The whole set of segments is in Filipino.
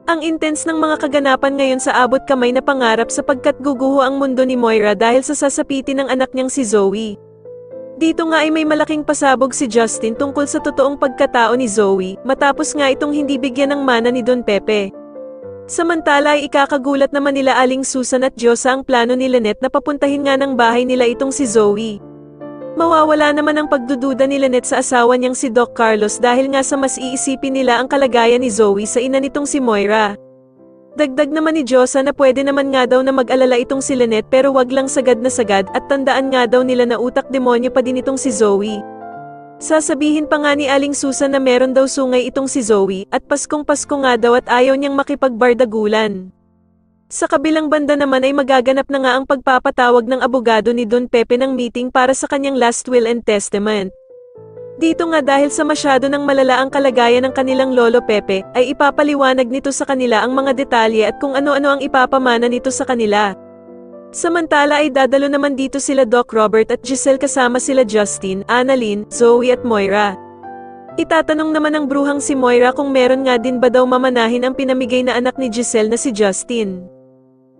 Ang intense ng mga kaganapan ngayon sa abot kamay na pangarap sapagkat guguho ang mundo ni Moira dahil sa sasapitin ng anak niyang si Zoe. Dito nga ay may malaking pasabog si Justin tungkol sa totoong pagkatao ni Zoe, matapos nga itong hindi bigyan ng mana ni Don Pepe. Samantala ay ikakagulat naman nila Aling Susan at Diyosa ang plano ni Lynette na papuntahin nga ng bahay nila itong si Zoe. Mawawala naman ang pagdududa ni Lynette sa asawa niyang si Doc Carlos dahil nga sa mas iisipin nila ang kalagayan ni Zoe sa ina nitong si Moira. Dagdag naman ni Diyosa na pwede naman nga daw na mag-alala itong si Lynette pero wag lang sagad na sagad at tandaan nga daw nila na utak demonyo pa din itong si Zoe. Sasabihin pa nga ni Aling Susan na meron daw sungay itong si Zoe at Paskong-Pasko nga daw at ayaw niyang makipagbardagulan. Sa kabilang banda naman ay magaganap na nga ang pagpapatawag ng abogado ni Don Pepe ng meeting para sa kanyang last will and testament. Dito nga dahil sa masyado ng malala ang kalagayan ng kanilang lolo Pepe, ay ipapaliwanag nito sa kanila ang mga detalye at kung ano-ano ang ipapamana nito sa kanila. Samantala ay dadalo naman dito sila Doc Robert at Giselle kasama sila Justin, Annalyn, Zoe at Moira. Itatanong naman ng bruhang si Moira kung meron nga din ba daw mamanahin ang pinamigay na anak ni Giselle na si Justin.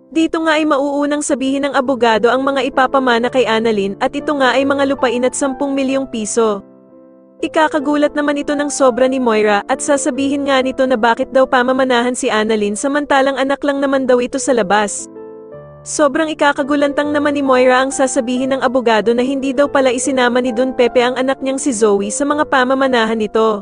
Dito nga ay mauunang sabihin ng abogado ang mga ipapamana kay Annalyn at ito nga ay mga lupain at 10 milyong piso. Ikakagulat naman ito ng sobra ni Moira at sasabihin nga nito na bakit daw pamamanahan si Annalyn samantalang anak lang naman daw ito sa labas. Sobrang ikakagulantang naman ni Moira ang sasabihin ng abogado na hindi daw pala isinama ni Don Pepe ang anak niyang si Zoe sa mga pamamanahan nito.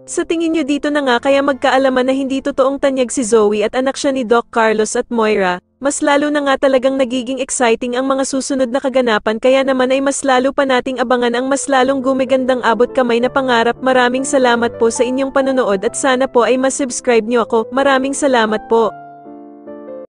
Sa tingin niyo dito na nga kaya magkaalaman na hindi totoong tanyag si Zoe at anak siya ni Doc Carlos at Moira, mas lalo na nga talagang nagiging exciting ang mga susunod na kaganapan kaya naman ay mas lalo pa nating abangan ang mas lalong gumigandang abot kamay na pangarap. Maraming salamat po sa inyong panonood at sana po ay mas subscribe niyo ako. Maraming salamat po.